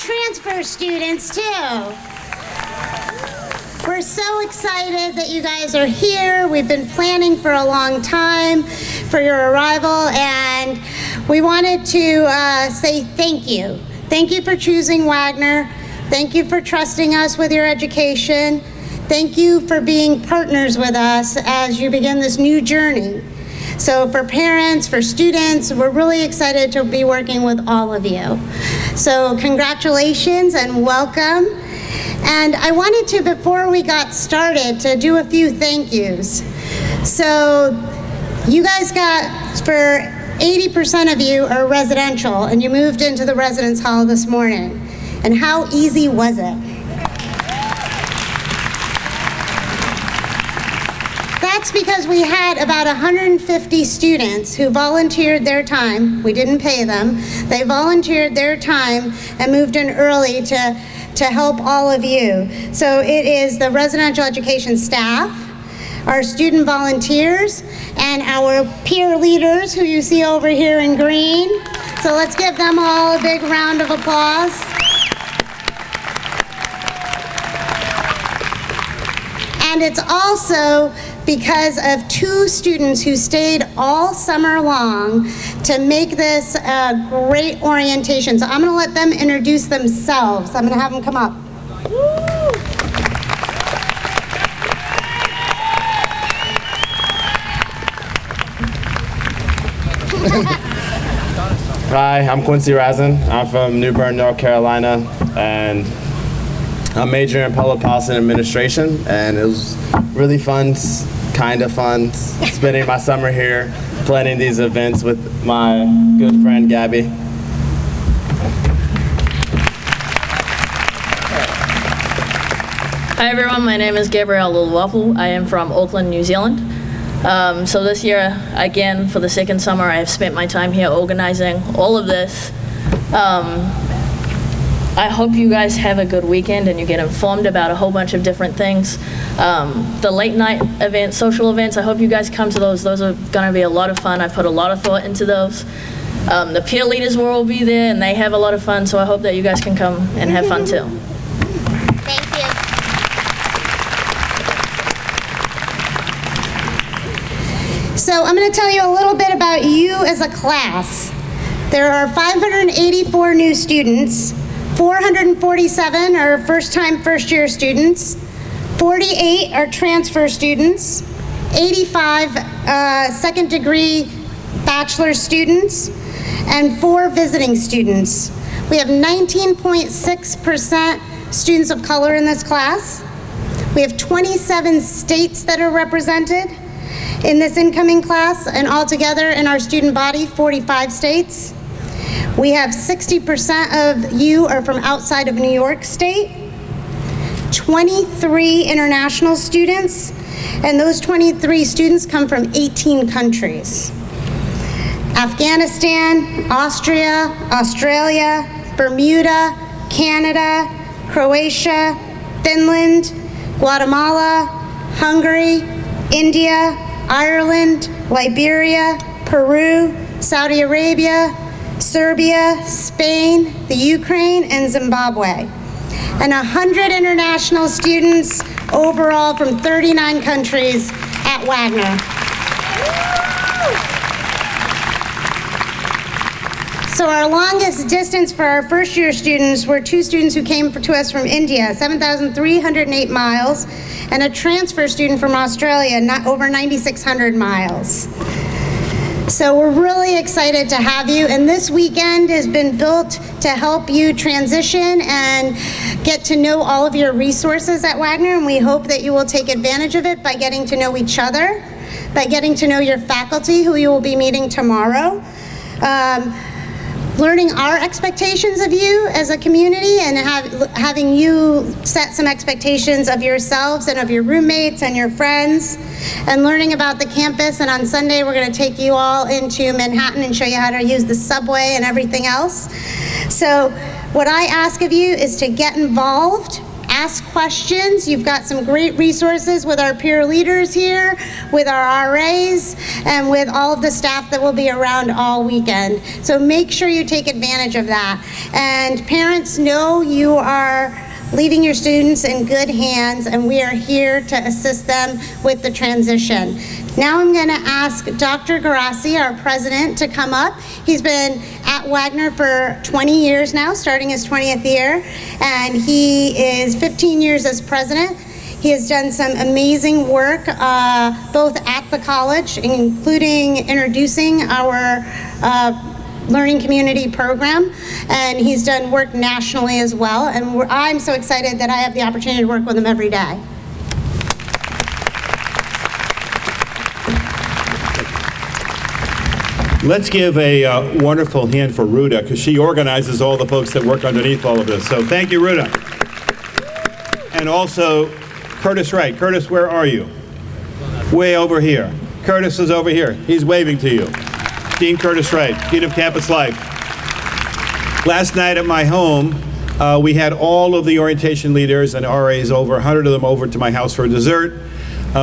transfer students too. We're so excited that you guys are here. We've been planning for a long time for your arrival, and we wanted to say thank you. Thank you for choosing Wagner. Thank you for trusting us with your education. Thank you for being partners with us as you begin this new journey. So for parents, for students, we're really excited to be working with all of you. So congratulations and welcome. And I wanted to, before we got started, to do a few thank yous. So you guys got, for 80% of you are residential, and you moved into the residence hall this morning. And how easy was it? That's because we had about 150 students who volunteered their time. We didn't pay them. They volunteered their time and moved in early to help all of you. So it is the residential education staff, our student volunteers, and our peer leaders who you see over here in green. So let's give them all a big round of applause. And it's also because of 2 students who stayed all summer long to make this a great orientation. So I'm gonna let them introduce themselves. I'm gonna have them come up. Hi, I'm Quincy Rasin. I'm from New Bern, North Carolina, and I'm majoring in public policy and administration, and it was really fun, kind of fun, spending my summer here, planning these events with my good friend Gabby. Hi everyone, my name is Gabryel Oloapu. I am from Auckland, New Zealand. So this year, again, for the second summer, I have spent my time here organizing all of this. I hope you guys have a good weekend and you get informed about a whole bunch of different things. The late night events, social events, I hope you guys come to those. Those are gonna be a lot of fun. I put a lot of thought into those. The peer leaders will all be there and they have a lot of fun, so I hope that you guys can come and have fun too. Thank you. So I'm going to tell you a little bit about you as a class. There are 584 new students, 447 are first-time first-year students, 48 are transfer students, 85 second-degree bachelor students, and 4 visiting students. We have 19.6% students of color in this class. We have 27 states that are represented in this incoming class, and altogether in our student body, 45 states. We have 60% of you are from outside of New York State, 23 international students, and those 23 students come from 18 countries. Afghanistan, Austria, Australia, Bermuda, Canada, Croatia, Finland, Guatemala, Hungary, India, Ireland, Liberia, Peru, Saudi Arabia, Serbia, Spain, the Ukraine, and Zimbabwe. And 100 international students overall from 39 countries at Wagner. So our longest distance for our first year students were 2 students who came to us from India, 7,308 miles, and a transfer student from Australia, over 9,600 miles. So we're really excited to have you, and this weekend has been built to help you transition and get to know all of your resources at Wagner, and we hope that you will take advantage of it by getting to know each other, by getting to know your faculty, who you will be meeting tomorrow, learning our expectations of you as a community, and having you set some expectations of yourselves and of your roommates and your friends, and learning about the campus. And on Sunday, we're going to take you all into Manhattan and show you how to use the subway and everything else. So what I ask of you is to get involved ask questions. You've got some great resources with our peer leaders here, with our RAs, and with all of the staff that will be around all weekend. So make sure you take advantage of that. And parents, know you are leaving your students in good hands, and we are here to assist them with the transition. Now I'm going to ask Dr. Guarasci, our president, to come up. He's been at Wagner for 20 years now, starting his 20th year, and he is 15 years as president. He has done some amazing work both at the college, including introducing our learning community program, and he's done work nationally as well, and I'm so excited that I have the opportunity to work with him every day. Let's give a wonderful hand for Ruta, because she organizes all the folks that work underneath all of this. So thank you, Ruta. And also, Curtis Wright. Curtis, where are you? Way over here. Curtis is over here. He's waving to you. Dean Curtis Wright, Dean of Campus Life. Last night at my home, we had all of the orientation leaders and RAs, over 100 of them, over to my house for dessert,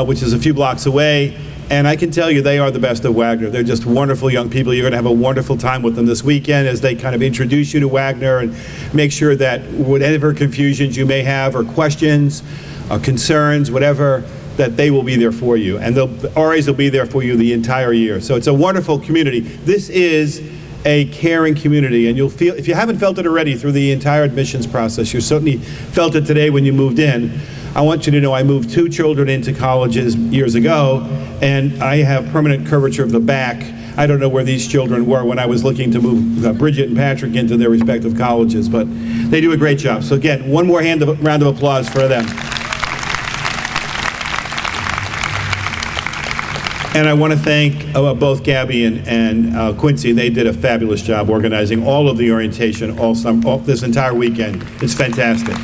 which is a few blocks away. And I can tell you, they are the best of Wagner. They're just wonderful young people. You're going to have a wonderful time with them this weekend as they kind of introduce you to Wagner and make sure that whatever confusions you may have or questions, concerns, whatever, that they will be there for you. And the RAs will be there for you the entire year. So it's a wonderful community. This is a caring community, and you'll feel, if you haven't felt it already through the entire admissions process, you certainly felt it today when you moved in. I want you to know I moved 2 children into colleges years ago, and I have permanent curvature of the back. I don't know where these children were when I was looking to move Bridget and Patrick into their respective colleges, but they do a great job. So again, one more round of applause for them. And I want to thank both Gabby and Quincy. They did a fabulous job organizing all of the orientation all this entire weekend. It's fantastic.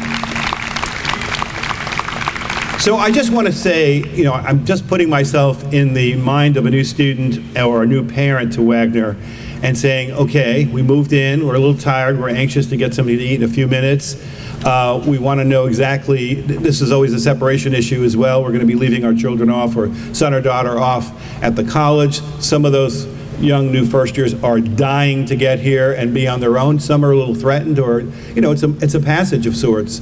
So I just want to say, you know, I'm just putting myself in the mind of a new student or a new parent to Wagner and saying, okay, we moved in, we're a little tired, we're anxious to get something to eat in a few minutes. We want to know exactly, this is always a separation issue as well. We're going to be leaving our children off, or son or daughter off at the college. Some of those young new first years are dying to get here and be on their own. Some are a little threatened, or, you know, it's a passage of sorts.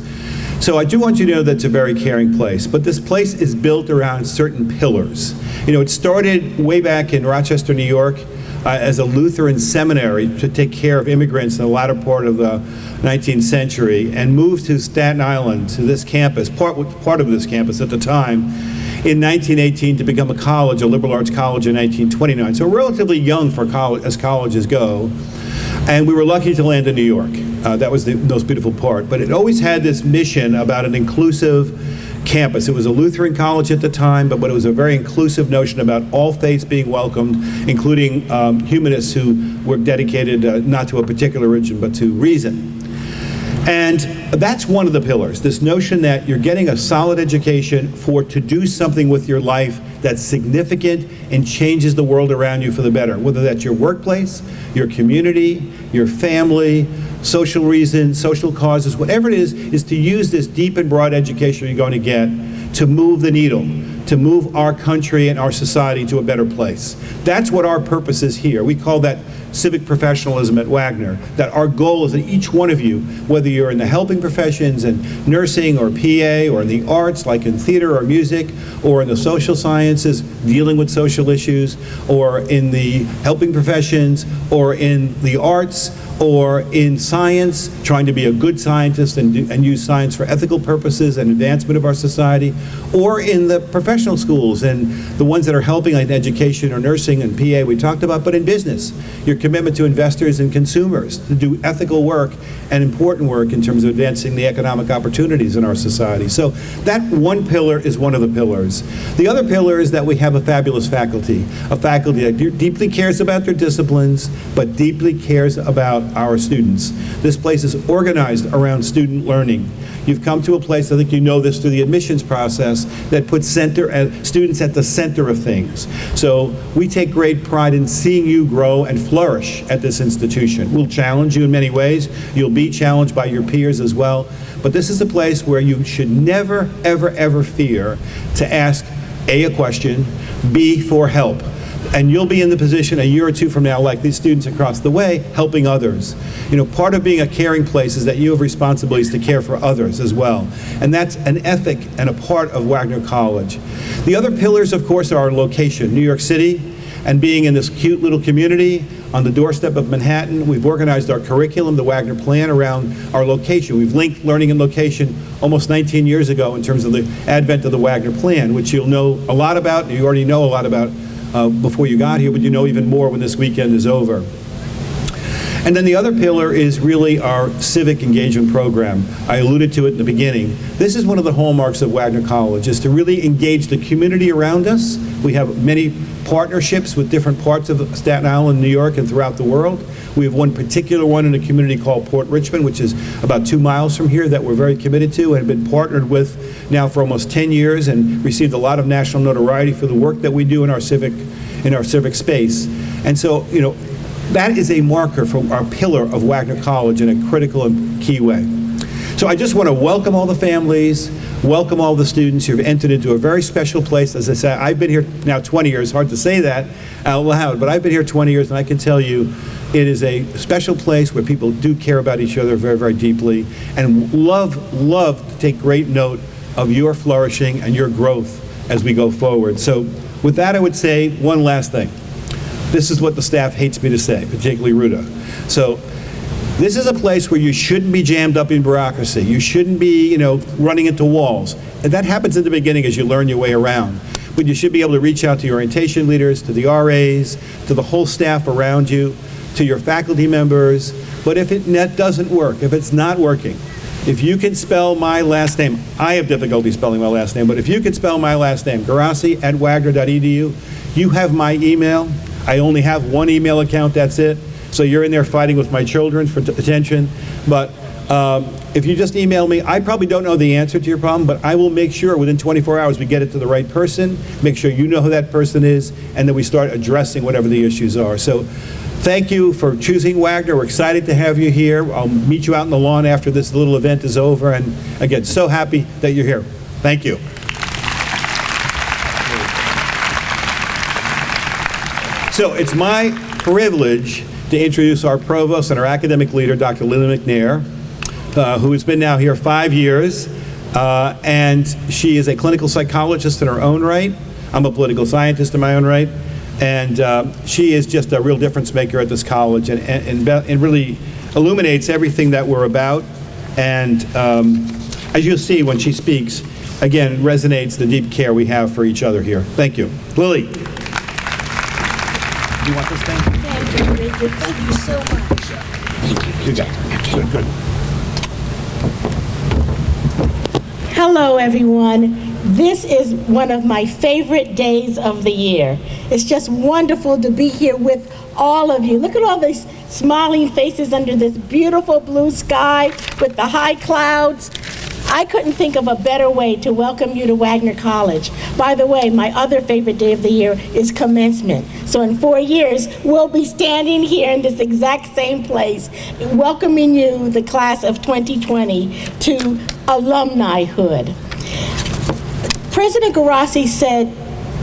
So I do want you to know that it's a very caring place, but this place is built around certain pillars. You know, it started way back in Rochester, New York, as a Lutheran seminary to take care of immigrants in the latter part of the 19th century, and moved to Staten Island, to this campus, part of this campus at the time, in 1918 to become a college, a liberal arts college in 1929. So relatively young for college, as colleges go. And we were lucky to land in New York. That was the most beautiful part. But it always had this mission about an inclusive campus. It was a Lutheran college at the time, but it was a very inclusive notion about all faiths being welcomed, including humanists who were dedicated not to a particular religion, but to reason. And that's one of the pillars, this notion that you're getting a solid education to do something with your life that's significant and changes the world around you for the better, whether that's your workplace, your community, your family, social reasons, social causes, whatever it is to use this deep and broad education you're going to get to move the needle, to move our country and our society to a better place. That's what our purpose is here. We call that civic professionalism at Wagner, that our goal is that each one of you, whether you're in the helping professions and nursing or PA, or in the arts like in theater or music, or in the social sciences dealing with social issues, or in the helping professions, or in the arts, or in science, trying to be a good scientist and use science for ethical purposes and advancement of our society, or in the professional schools and the ones that are helping in education or nursing and PA we talked about, but in business, your commitment to investors and consumers to do ethical work and important work in terms of advancing the economic opportunities in our society. So that one pillar is one of the pillars. The other pillar is that we have a fabulous faculty, a faculty that deeply cares about their disciplines, but deeply cares about our students. This place is organized around student learning. You've come to a place, I think you know this through the admissions process, that puts center students at the center of things. So we take great pride in seeing you grow and flourish at this institution. We'll challenge you in many ways. You'll be challenged by your peers as well. But this is a place where you should never, ever, ever fear to ask A, a question, B, for help. And you'll be in the position a year or two from now, like these students across the way, helping others. You know, part of being a caring place is that you have responsibilities to care for others as well. And that's an ethic and a part of Wagner College. The other pillars, of course, are our location, New York City, and being in this cute little community on the doorstep of Manhattan. We've organized our curriculum, the Wagner Plan, around our location. We've linked learning and location almost 19 years ago in terms of the advent of the Wagner Plan, which you'll know a lot about, and you already know a lot about before you got here, but you know even more when this weekend is over. And then the other pillar is really our civic engagement program. I alluded to it in the beginning. This is one of the hallmarks of Wagner College, is to really engage the community around us. We have many partnerships with different parts of Staten Island, New York, and throughout the world. We have one particular one in a community called Port Richmond, which is about 2 miles from here, that we're very committed to and have been partnered with now for almost 10 years and received a lot of national notoriety for the work that we do in our civic space. And so, you know, that is a marker for our pillar of Wagner College in a critical and key way. So I just want to welcome all the families, welcome all the students who have entered into a very special place. As I said, I've been here now 20 years. Hard to say that out loud, but I've been here 20 years, and I can tell you it is a special place where people do care about each other very, very deeply, and love to take great note of your flourishing and your growth as we go forward. So with that, I would say one last thing. This is what the staff hates me to say, particularly Ruta. So this is a place where you shouldn't be jammed up in bureaucracy. You shouldn't be, you know, running into walls. And that happens in the beginning as you learn your way around. But you should be able to reach out to your orientation leaders, to the RAs, to the whole staff around you, to your faculty members. But if that doesn't work, if it's not working, if you can spell my last name, I have difficulty spelling my last name, but if you can spell my last name, Guarasci at wagner.edu, you have my email. I only have one email account, that's it. So you're in there fighting with my children for attention. But if you just email me, I probably don't know the answer to your problem, but I will make sure within 24 hours we get it to the right person, make sure you know who that person is, and then we start addressing whatever the issues are. So thank you for choosing Wagner. We're excited to have you here. I'll meet you out on the lawn after this little event is over. And again, so happy that you're here. Thank you. So it's my privilege to introduce our provost and our academic leader, Dr. Lily McNair, who has been now here 5 years. And she is a clinical psychologist in her own right. I'm a political scientist in my own right. And she is just a real difference maker at this college and really illuminates everything that we're about. And as you'll see when she speaks, again, resonates the deep care we have for each other here. Thank you. Lily. Do you want this thing? Thank you, Richard. Thank you so much. Thank you. You got it. Okay. Good. Hello, everyone. This is one of my favorite days of the year. It's just wonderful to be here with all of you. Look at all these smiling faces under this beautiful blue sky with the high clouds. I couldn't think of a better way to welcome you to Wagner College. By the way, my other favorite day of the year is commencement. So in 4 years, we'll be standing here in this exact same place, welcoming you, the class of 2020, to alumnihood. President Guarasci said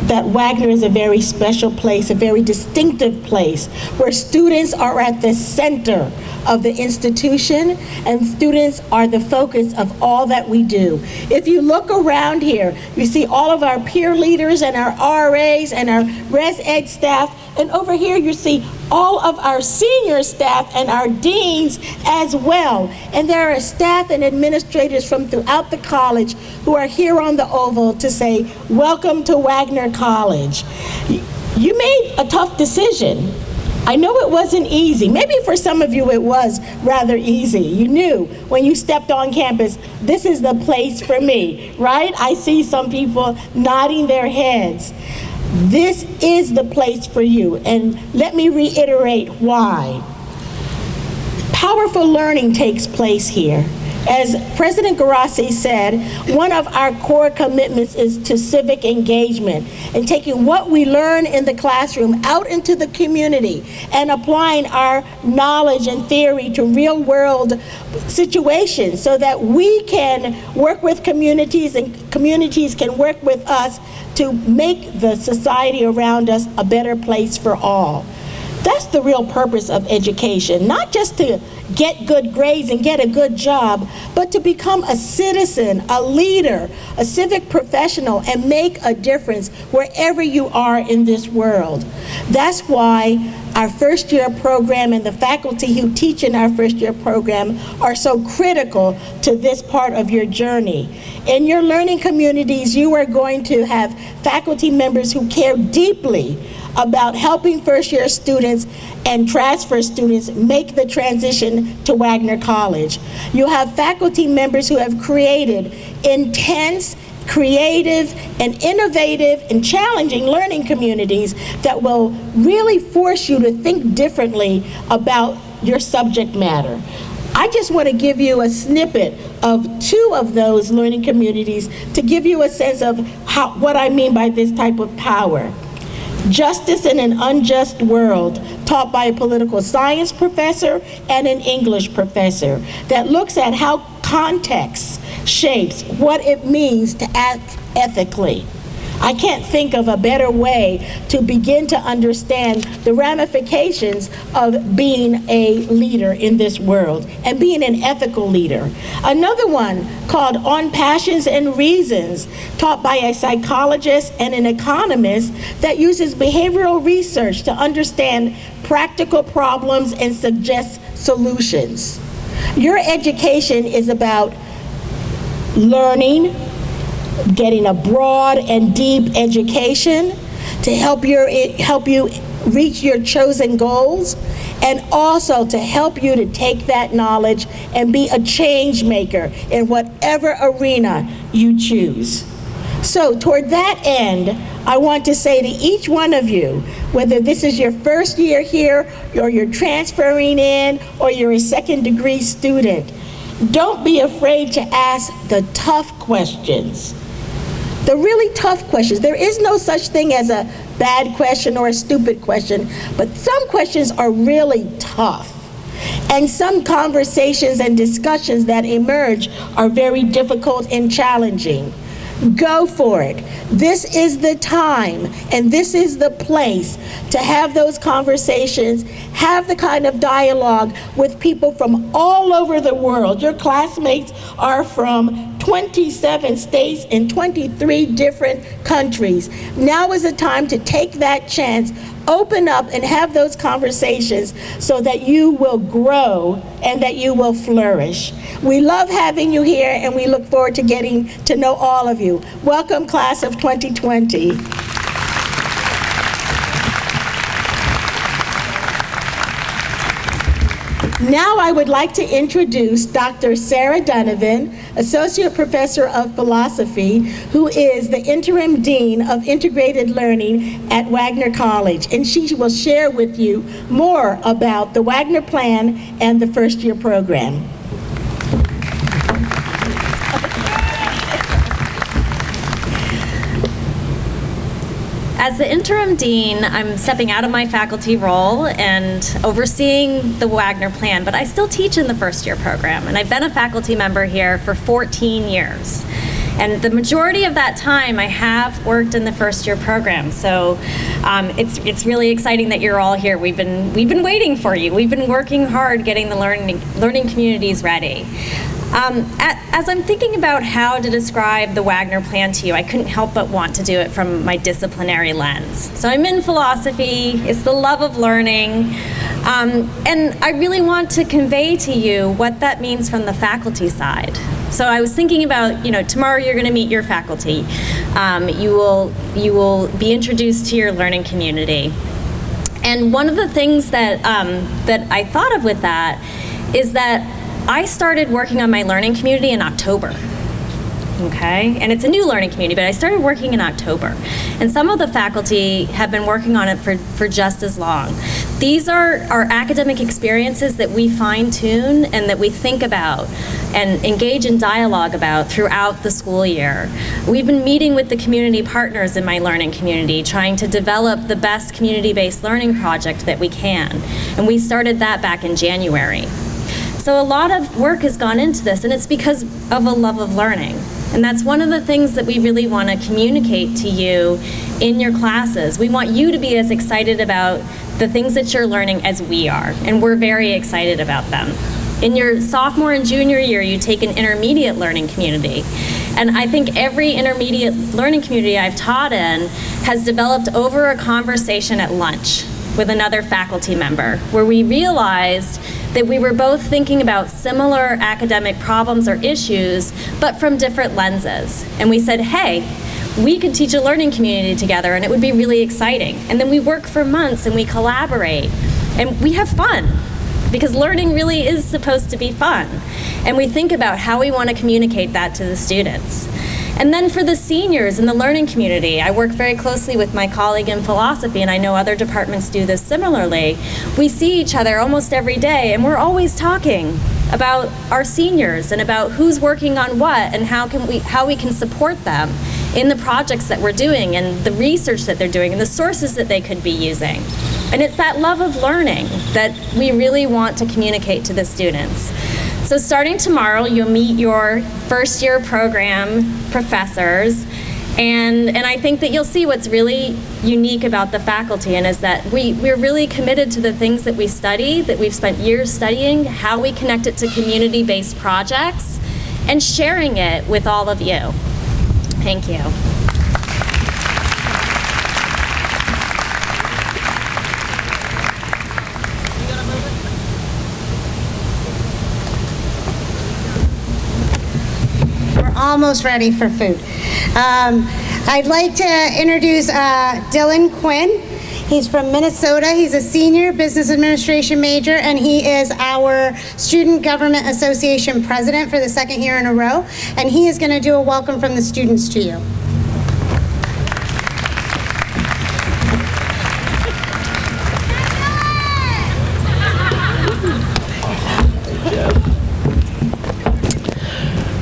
that Wagner is a very special place, a very distinctive place, where students are at the center of the institution, and students are the focus of all that we do. If you look around here, you see all of our peer leaders and our RAs and our res ed staff, and over here you see all of our senior staff and our deans as well. And there are staff and administrators from throughout the college who are here on the Oval to say, welcome to Wagner College. You made a tough decision. I know it wasn't easy. Maybe for some of you it was rather easy. You knew when you stepped on campus, this is the place for me, right? I see some people nodding their heads. This is the place for you, and let me reiterate why. Powerful learning takes place here. As President Guarasci said, one of our core commitments is to civic engagement and taking what we learn in the classroom out into the community and applying our knowledge and theory to real-world situations so that we can work with communities and communities can work with us to make the society around us a better place for all. That's the real purpose of education, not just to get good grades and get a good job, but to become a citizen, a leader, a civic professional, and make a difference wherever you are in this world. That's why our first year program and the faculty who teach in our first year program are so critical to this part of your journey. In your learning communities, you are going to have faculty members who care deeply about helping first-year students and transfer students make the transition to Wagner College. You have faculty members who have created intense, creative, and innovative and challenging learning communities that will really force you to think differently about your subject matter. I just want to give you a snippet of 2 of those learning communities to give you a sense of what I mean by this type of power. Justice in an Unjust World, taught by a political science professor and an English professor, that looks at how context shapes what it means to act ethically. I can't think of a better way to begin to understand the ramifications of being a leader in this world and being an ethical leader. Another one called On Passions and Reasons, taught by a psychologist and an economist that uses behavioral research to understand practical problems and suggest solutions. Your education is about learning, getting a broad and deep education to help you reach your chosen goals, and also to help you to take that knowledge and be a change maker in whatever arena you choose. So toward that end, I want to say to each one of you, whether this is your first year here, or you're transferring in, or you're a second degree student, don't be afraid to ask the tough questions. The really tough questions. There is no such thing as a bad question or a stupid question, but some questions are really tough. And some conversations and discussions that emerge are very difficult and challenging. Go for it. This is the time and this is the place to have those conversations, have the kind of dialogue with people from all over the world. Your classmates are from 27 states and 23 different countries. Now is the time to take that chance, open up and have those conversations so that you will grow and that you will flourish. We love having you here and we look forward to getting to know all of you. Welcome, class of 2020. Now I would like to introduce Dr. Sarah Donovan, Associate Professor of Philosophy, who is the Interim Dean of Integrated Learning at Wagner College, and she will share with you more about the Wagner Plan and the first year program. As the interim dean, I'm stepping out of my faculty role and overseeing the Wagner Plan, but I still teach in the first year program, and I've been a faculty member here for 14 years. And the majority of that time I have worked in the first year program, so it's really exciting that you're all here. We've been waiting for you. We've been working hard getting the learning communities ready. As I'm thinking about how to describe the Wagner Plan to you, I couldn't help but want to do it from my disciplinary lens. So I'm in philosophy, it's the love of learning, and I really want to convey to you what that means from the faculty side. So I was thinking about, tomorrow you're going to meet your faculty. You will be introduced to your learning community. And one of the things that I thought of with that is that I started working on my learning community in October, okay? And it's a new learning community, but I started working in October. And some of the faculty have been working on it for just as long. These are our academic experiences that we fine-tune and that we think about and engage in dialogue about throughout the school year. We've been meeting with the community partners in my learning community, trying to develop the best community-based learning project that we can. And we started that back in January. So a lot of work has gone into this, and it's because of a love of learning. And that's one of the things that we really want to communicate to you in your classes. We want you to be as excited about the things that you're learning as we are, and we're very excited about them. In your sophomore and junior year, you take an intermediate learning community. And I think every intermediate learning community I've taught in has developed over a conversation at lunch with another faculty member, where we realized that we were both thinking about similar academic problems or issues, but from different lenses. And we said, hey, we could teach a learning community together and it would be really exciting. And then we work for months and we collaborate and we have fun, because learning really is supposed to be fun. And we think about how we want to communicate that to the students. And then for the seniors in the learning community, I work very closely with my colleague in philosophy, and I know other departments do this similarly. We see each other almost every day, and we're always talking about our seniors and about who's working on what and how we can support them in the projects that we're doing and the research that they're doing and the sources that they could be using. And it's that love of learning that we really want to communicate to the students. So starting tomorrow, you'll meet your first year program professors, and I think that you'll see what's really unique about the faculty, and is that we're really committed to the things that we study, that we've spent years studying, how we connect it to community-based projects, and sharing it with all of you. Thank you. Almost ready for food. I'd like to introduce Dillon Quinn. He's from Minnesota. He's a senior business administration major, and he is our Student Government Association president for the second year in a row. And he is going to do a welcome from the students to you.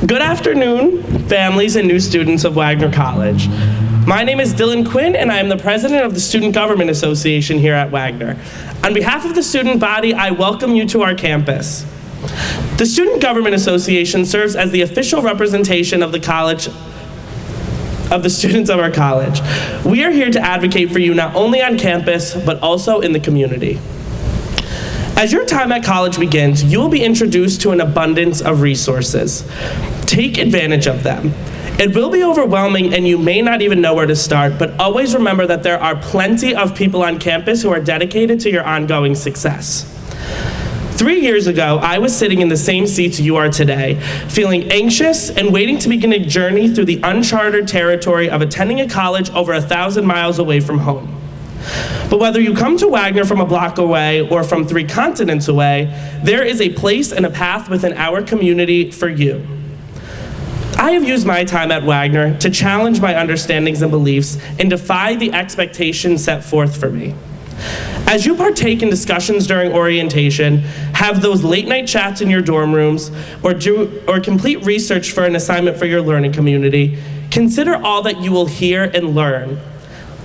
Good afternoon, families and new students of Wagner College. My name is Dillon Quinn, and I am the president of the Student Government Association here at Wagner. On behalf of the student body, I welcome you to our campus. The Student Government Association serves as the official representation of the college, of the students of our college. We are here to advocate for you not only on campus, but also in the community. As your time at college begins, you will be introduced to an abundance of resources. Take advantage of them. It will be overwhelming and you may not even know where to start, but always remember that there are plenty of people on campus who are dedicated to your ongoing success. 3 years ago, I was sitting in the same seats you are today, feeling anxious and waiting to begin a journey through the uncharted territory of attending a college over 1,000 miles away from home. But whether you come to Wagner from a block away or from 3 continents away, there is a place and a path within our community for you. I have used my time at Wagner to challenge my understandings and beliefs and defy the expectations set forth for me. As you partake in discussions during orientation, have those late night chats in your dorm rooms, or complete research for an assignment for your learning community, consider all that you will hear and learn.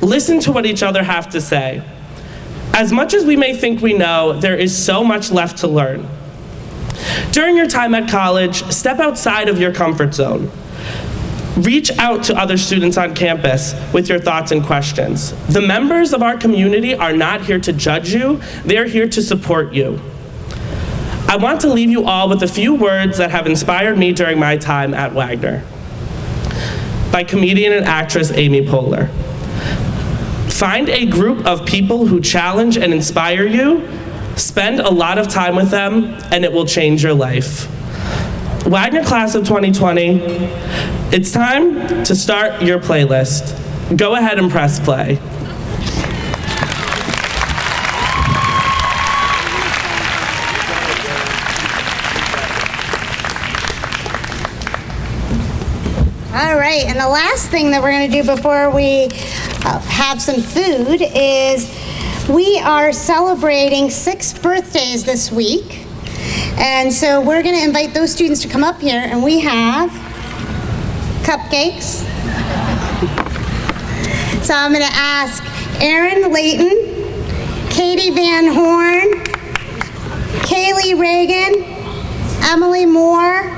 Listen to what each other have to say. As much as we may think we know, there is so much left to learn. During your time at college, step outside of your comfort zone. Reach out to other students on campus with your thoughts and questions. The members of our community are not here to judge you, they're here to support you. I want to leave you all with a few words that have inspired me during my time at Wagner. By comedian and actress Amy Poehler. Find a group of people who challenge and inspire you, spend a lot of time with them, and it will change your life. Wagner Class of 2020, it's time to start your playlist. Go ahead and press play. All right, and the last thing that we're going to do before we have some food is We are celebrating 6 birthdays this week. And so we're going to invite those students to come up here, and we have cupcakes. So I'm going to ask Erin Layton, Katie Van Horn, Kaylee Reagan, Emily Moore,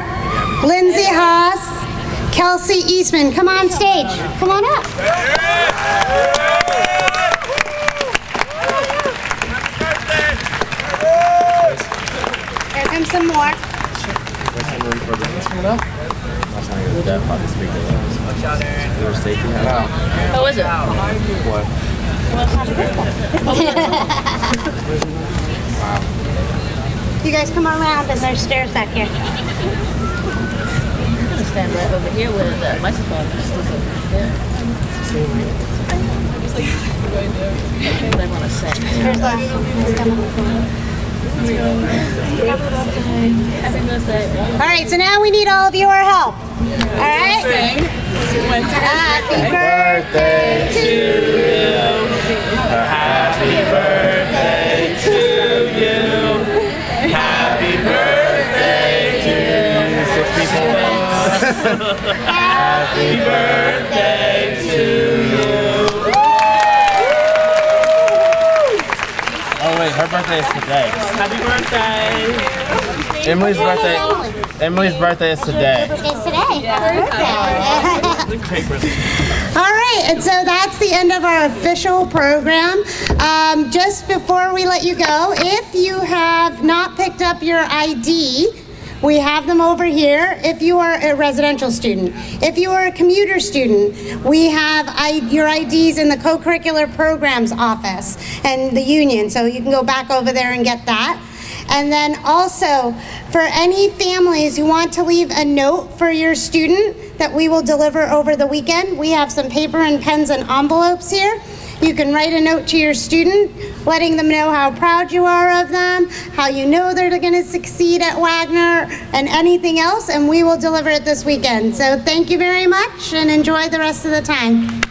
Lindsay Haas, Kelsey Eastman. Come on stage. Come on up. Here comes some more. How was it? You guys come on around, and there's stairs back here. I'm gonna stand right over here with the microphone. What I want to say. Here's the. Happy birthday. All right, so now we need all of your help. All right? Happy birthday to you. Happy birthday to you. Happy birthday to you. 6 people. Happy birthday to you. Oh wait, her birthday is today. Happy birthday. Emily's birthday is today. Birthday's today. Happy birthday. All right, and so that's the end of our official program. Just before we let you go, if you have not picked up your ID, we have them over here. If you are a residential student, if you are a commuter student, we have your IDs in the co-curricular programs office and the union, so you can go back over there and get that. And then also, for any families who want to leave a note for your student that we will deliver over the weekend, we have some paper and pens and envelopes here. You can write a note to your student, letting them know how proud you are of them, how you know they're going to succeed at Wagner, and anything else, and we will deliver it this weekend. So thank you very much, and enjoy the rest of the time.